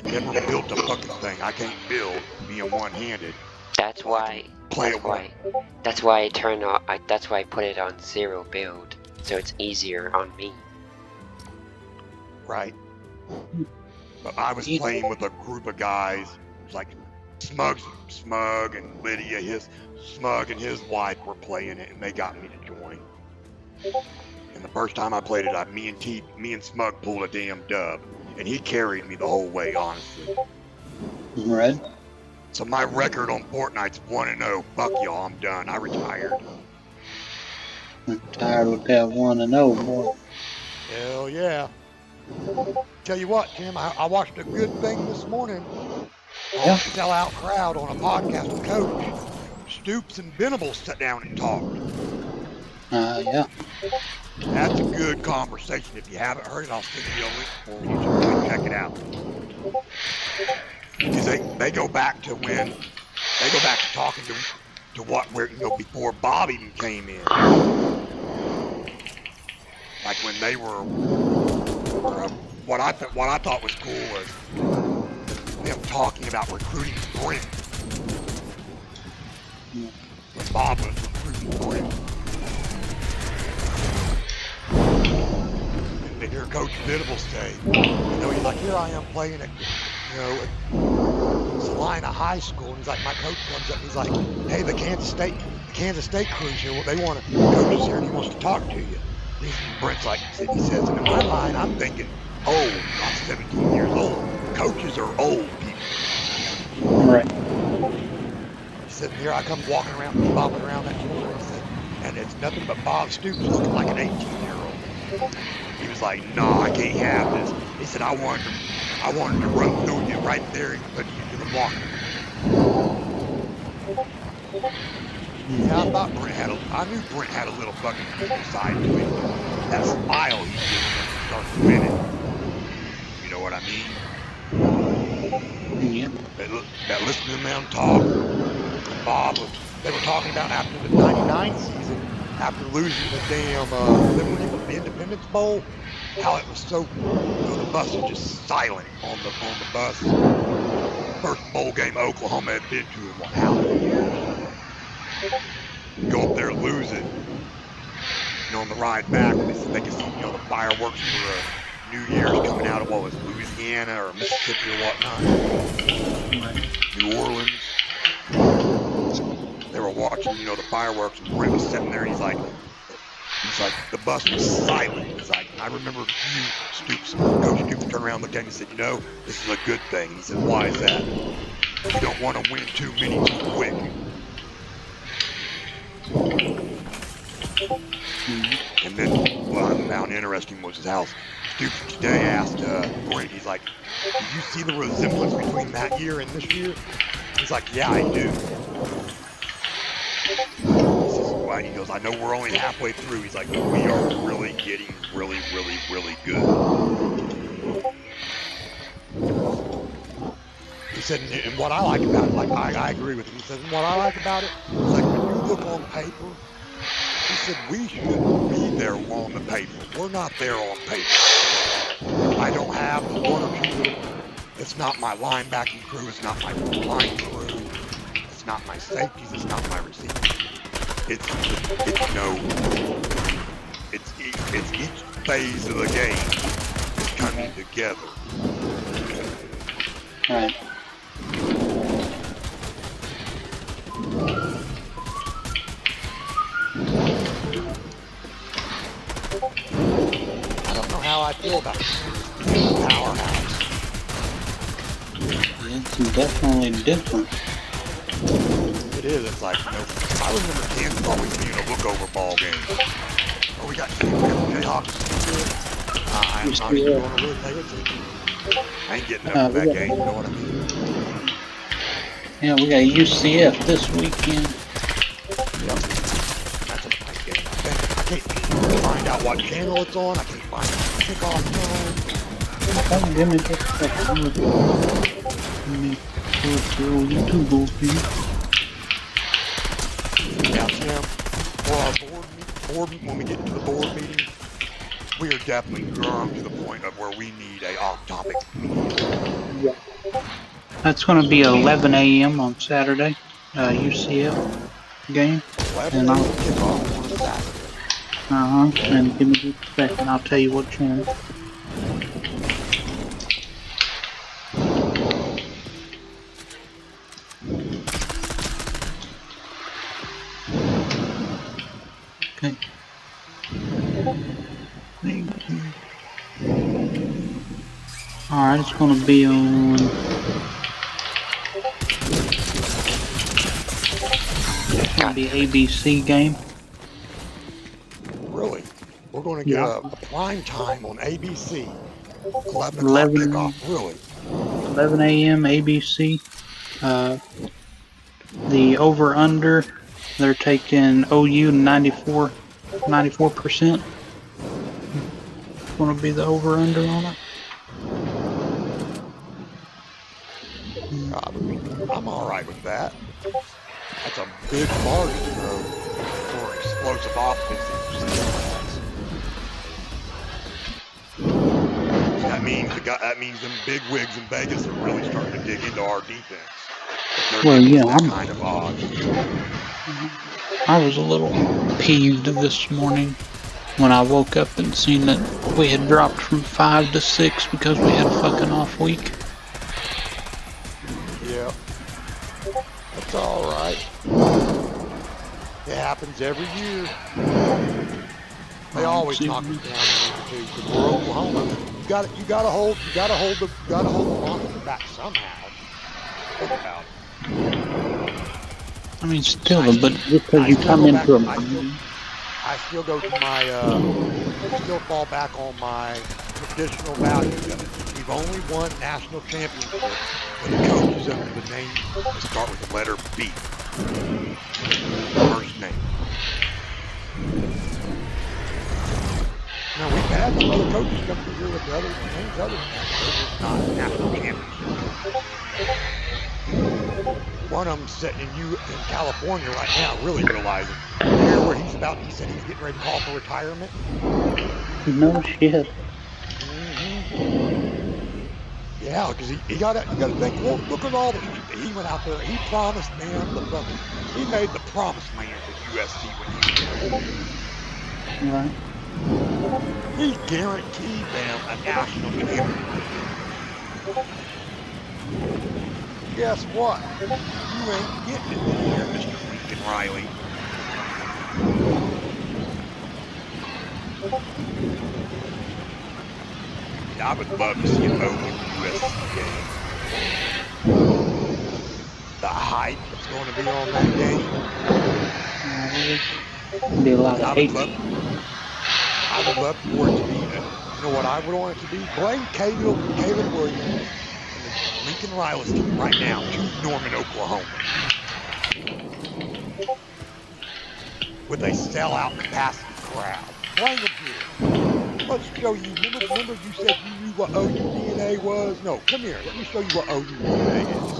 I never built a fucking thing. I can't build being one-handed. That's So I why. can play That's it one. why. That's why I turn on. That's why I put it on 0 build, so it's easier on me. Right. But I was playing with a group of guys. It was like Smug and Lydia, Smug and his wife were playing it, and they got me to join. And the first time I played it, me and Smug pulled a damn dub, and he carried me the whole way, honestly. Right. So my record on Fortnite's 1-0. Fuck y'all, I'm done. I retired. I'm tired with that 1-0, boy. Hell yeah. Tell you what, Tim, I watched a good thing this morning on Sellout Crowd on a podcast with Coach. Stoops and Venables sat down and talked. Yeah. That's a good conversation. If you haven't heard it, I'll send you a link for you so you can check it out. Because they go back to talking to where before Bob even came in. Like when they were, what I thought was cool was them talking about recruiting Brent. When Bob was recruiting Brent. And to hear Coach Venables say, he's like, here I am playing at, Salina High School, and he's like, my coach comes up, and he's like, hey, the Kansas State crew's here. Well, they want to, coach is here, and he wants to talk to you. And Brent's like, he says, in my mind, I'm thinking, old. I'm 17 years old. Coaches are old people. Right. He said, here I come walking around, bobbing around that corner, he said, and it's nothing but Bob Stoops looking like an 18-year-old. He was like, no, I can't have this. He said, I wanted to run through you right there and put you to the walk. Yeah, I knew Brent had a little fucking people side to him. That smile he gives when he starts winning. You know what I mean? Yeah. That listening to them talk, and Bob they were talking about after the 99 season, after losing the damn the Independence Bowl, how it was so, the bus was just silent on the bus. First bowl game Oklahoma had been to in how many years? Go up there, lose it. On the ride back, they said they could see, the fireworks for New Year's coming out of Louisiana or Mississippi or whatnot. New Orleans. They were watching, the fireworks, and Brent was sitting there, and he's like, the bus was silent. He's like, I remember Coach Stoops turned around and looked at me and said, this is a good thing. He said, why is that? You don't want to win too many too quick. And then what I found interesting was how Stoops today asked Brent, he's like, did you see the resemblance between that year and this year? He's like, yeah, I do. He goes, I know we're only halfway through. He's like, but we are really getting really, really, really good. He said, and what I like about it, like I agree with him. He said, and what I like about it is like when you look on paper, he said, we shouldn't be there on the paper. We're not there on paper. I don't have the one or two little, it's not my linebacking crew, it's not my line crew, it's not my safeties, it's not my receivers. It's each phase of the game is coming together. Right. I don't know how I feel about powerhouse. It's definitely different. It is. It's like, I remember Kansas always being a look-over ball game. Oh, we got Jayhawks. I'm not even going to really pay attention. I ain't getting up for that game, you know what I mean? Yeah, we got UCF this weekend. Yep. That's a nice game. I can't find out what channel it's on. I can't find out kickoff time. Give me just a second. Let me go YouTube over Yeah, Tim, for our board when we get into the board meeting, we are definitely growing to the point of where we need a off-topic meeting. Yeah. That's going to be 11 a.m. on Saturday, UCF game. 11 And I'll, a.m. kickoff on a Saturday. and give me just a second, I'll tell you what channel. Okay. Thank you. Alright, it's going to be on. It's going to be ABC game. Really? We're going to get Yeah. a prime time on ABC. 11 o'clock 11, kickoff. Really? 11 a.m. ABC. The over under, they're taking OU 94%. Going to be the over under on it. I'm all right with that. That's a big margin though for an explosive offense that UCF has. That means them big wigs in Vegas are really starting to dig into our defense. They're Well, giving us yeah, that kind of odds. I was a little peeved this morning when I woke up and seen that we had dropped from 5 to 6 because we had a fucking off week. Yeah, that's all right. It happens every year. They always knock us down a week or two because we're Oklahoma. You gotta hold the monster back somehow. Think about it. I mean, still, but just because I you still come go back. into a I still go to my. Still fall back on my traditional values of it. We've only won national championships when the coach is under the name that start with the letter B. First name. Now we've had some other coaches come through here with the other names other than that. They're just not national championships. One of them sitting in California right now, really realizing. You hear where he said he's getting ready to call for retirement. No shit. Yeah, because you got to think. Look at all he went out there. He promised them he made the promised land with USC when he was there. Right. He guaranteed them a national championship. Guess what? You ain't getting it this year, Mr. Lincoln Riley. I would love to see an OU USC game. The hype that's going to be on that game. Be a lot of hate. I would love for it to be. You know what I would want it to be? Bring Caleb Williams and the Lincoln Riley's team right now to Norman, Oklahoma, with a sellout capacity crowd. Bring them here. Let's show you. Remember you said you knew what OU DNA was? No, come here. Let me show you what OU DNA is.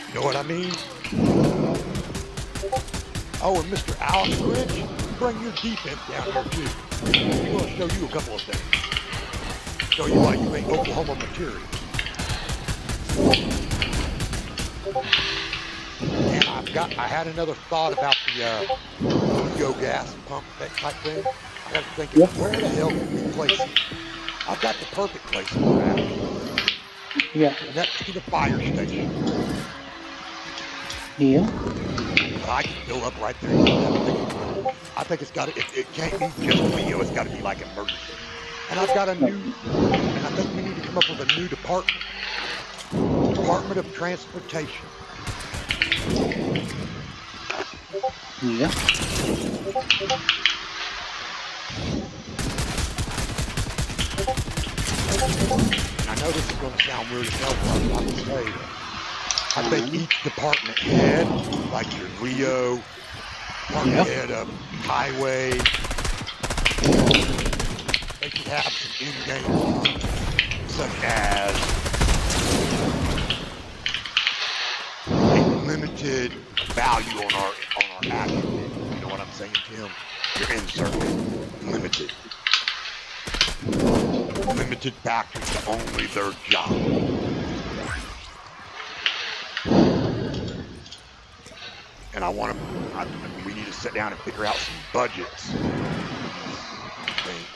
You know what I mean? Oh, and Mr. Alex Grinch, bring your defense down here too. We're going to show you a couple of things. Show you why you ain't Oklahoma material. And I had another thought about the ego gas pump type thing. I got to think, where the hell can we place it? I've got the perfect place for that. Yeah. Next to the fire station. Yeah. I can fill up right there. I think it's got to. It can't be just Leo. It's got to be like emergency. And I've got and I think we need to come up with a new department. Department of Transportation. Yeah. And I know this is going to sound weird as hell, but I'm about to say that. I think each department head, like your Leo, department head of highway, they should have some in-game such as a limited value on our action. You know what I'm saying, Tim? Your insert limited. Limited factors to only their job. and I want to. We need to sit down and figure out some budgets in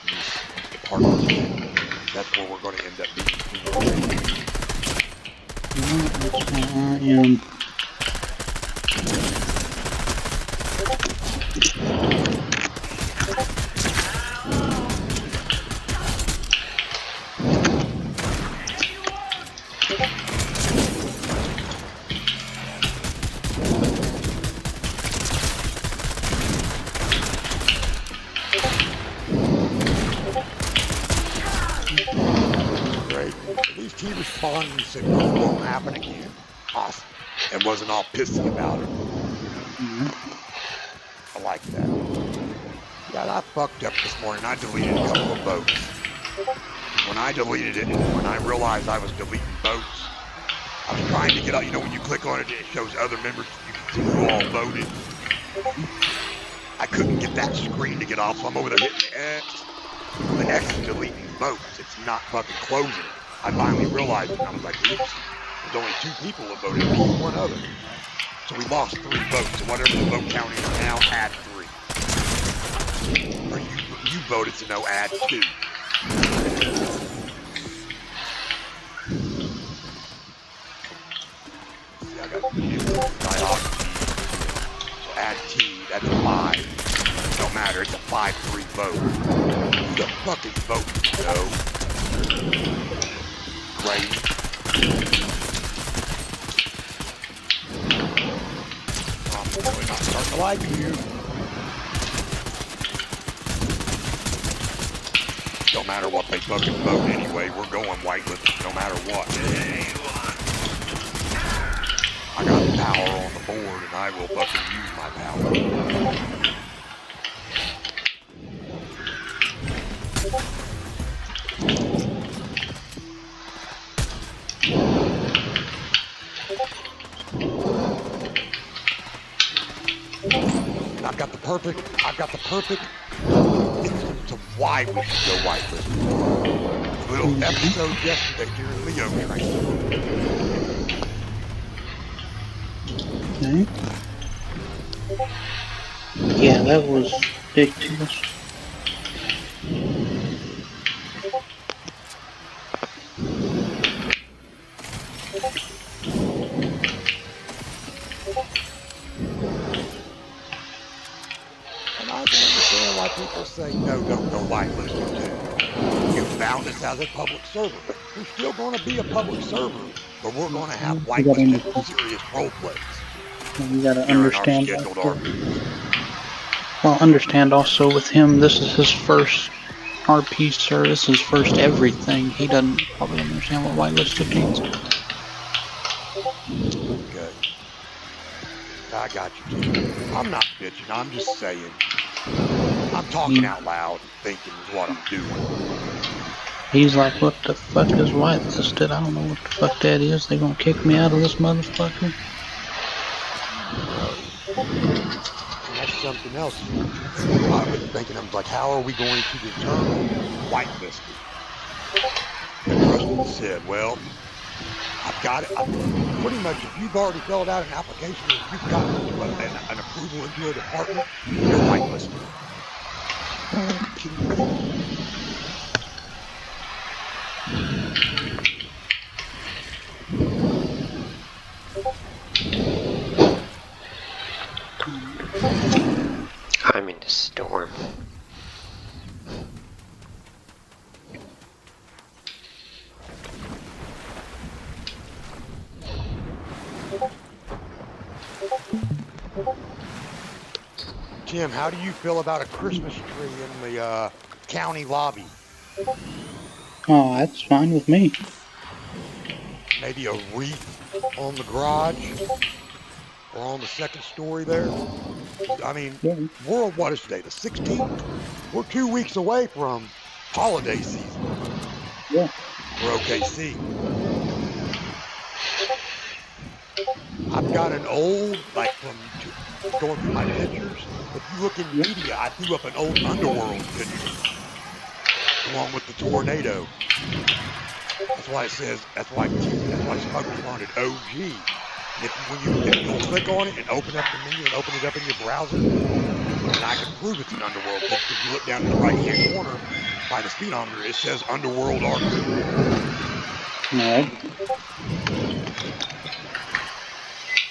these departments. That's where we're going to end up being too. These T responded and said, no, it won't happen again. Awesome. And wasn't all pissy about it. I like that. Yeah, I fucked up this morning. I deleted a couple of votes. When I deleted it, when I realized I was deleting votes, I was trying to get out. You know, when you click on it, it shows other members. You can see who all voted. I couldn't get that screen to get off, so I'm over there hitting the X. The X is deleting votes. It's not fucking closing it. I finally realized it, and I was like, oops, there's only 2 people that voted, me and one other. So we lost 3 votes, so whatever the vote count is now, add 3. Or you voted, so no, add 2. See, I got diography. So add T, that's a 5. Don't matter, it's a 5-3 vote. Who the fuck is voting? No. Great. I'm really not starting to like you. Don't matter what they fucking vote anyway, we're going whitelisted no matter what. I got power on the board and I will fucking use my power. I've got the perfect instance of why we should go whitelisted. A little episode yesterday during Leo training. Okay. Yeah, that was ridiculous. Why people say no, don't go whitelisted too. You found us as a public server. We're still going to be a public server, but we're going to have whitelisted serious role plays. You gotta understand. Well, understand also with him, this is his first RP service, his first everything. He doesn't probably understand what whitelisted means. Okay. I got you, too. I'm not bitching. I'm just saying. I'm talking out loud, thinking is what I'm doing. He's like, what the fuck is whitelisted? I don't know what the fuck that is. They gonna kick me out of this motherfucker? And that's something else. I've been thinking, I'm like, how are we going to determine whitelisted? And Preston said, well, I've got it. Pretty much, if you've already filled out an application and you've gotten an approval into a department, you're whitelisted. I'm in the storm. Jim, how do you feel about a Christmas tree in the county lobby? Oh, that's fine with me. Maybe a wreath on the garage or on the second story there. I mean, what is today, the 16th? We're 2 weeks away from holiday season. Yeah. For OKC. I've got an old, like going through my pictures. If you look in media, I threw up an old Underworld picture along with the tornado. That's why it says, that's why Smoke responded OG. if you'll click on it and open up the menu and open it up in your browser, and I can prove it's an underworld because if you look down in the right hand corner by the speedometer, it says Underworld Arcade. Alright.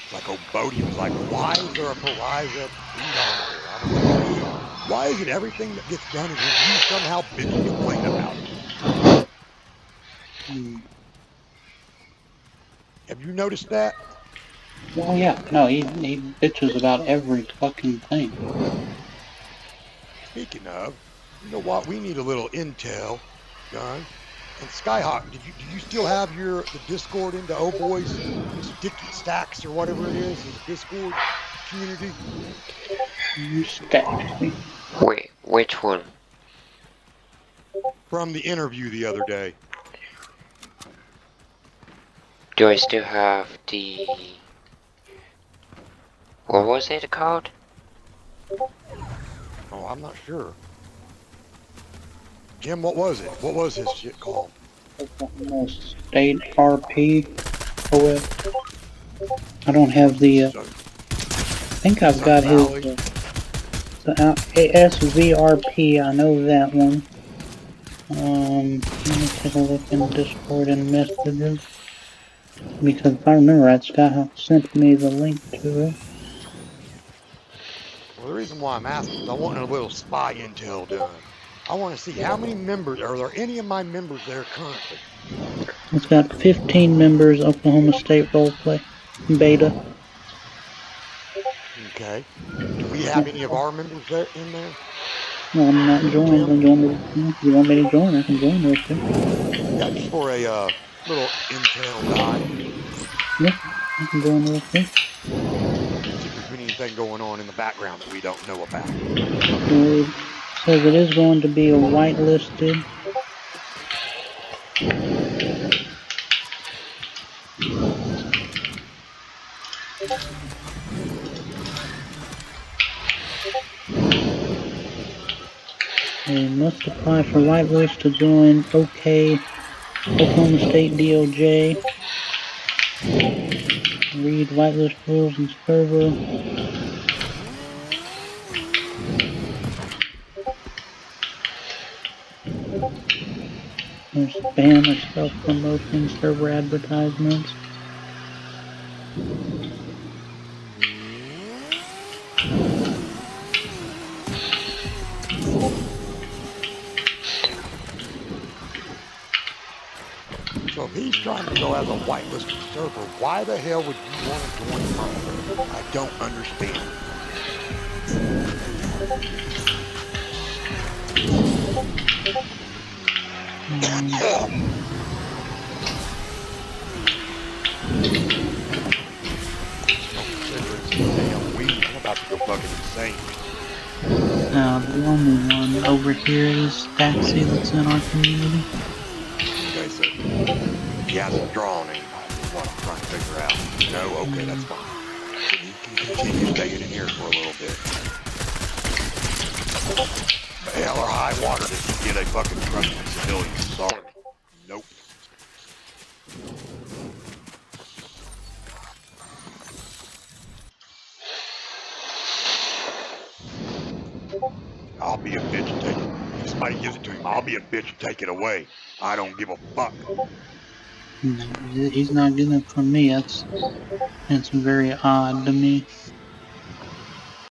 It's like old Bodie was like, why is there a Pariza speedometer? I was like, dude, why is it everything that gets done in here, you somehow bitch and complain about it? Have you noticed that? Well, yeah, no, he bitches about every fucking thing. Speaking of, you know what? We need a little intel done. And Skyhawk, do you still have the Discord into Oh Boys Sticky Stacks or whatever it is, his Discord community? Stack. Wait, which one? From the interview the other day. Do I still have the... What was it called? Oh, I'm not sure. Jim, what was it? What was his shit called? State RP. I don't have the. I think I've got his. SVRP. I know that one. Let me take a look in Discord and messages. Because if I remember right, Skyhawk sent me the link to it. Well, the reason why I'm asking is I want a little spy intel done. I want to see how many members, are there any of my members there currently? It's got 15 members, Oklahoma State Roleplay Beta. Okay. Do we have any of our members there in there? Well, I'm not joined. You want me to join? I can join real quick. Yeah, just for a little intel dive. Yeah, I can join real quick. See if there's been anything going on in the background that we don't know about. It says it is going to be a whitelisted. They must apply for whitelist to join Oklahoma State DOJ. Read whitelist rules and server. There's ban of self-promotion server advertisements. So if he's trying to go as a whitelisted server, why the hell would you want to join permanently? I don't understand. Smoking cigarettes and damn weed. I'm about to go fucking insane. The only one over here is Staxi that's in our community. Okay, so he hasn't drawn anybody is what I'm trying to figure out. No, okay, that's fine. So he can continue staying in here for a little bit. But hell or high water does he get a fucking trusted civilian? Sorry. Nope. I'll be a bitch and take it. If somebody gives it to him, I'll be a bitch and take it away. I don't give a fuck. No, he's not getting it from me. That's very odd to me.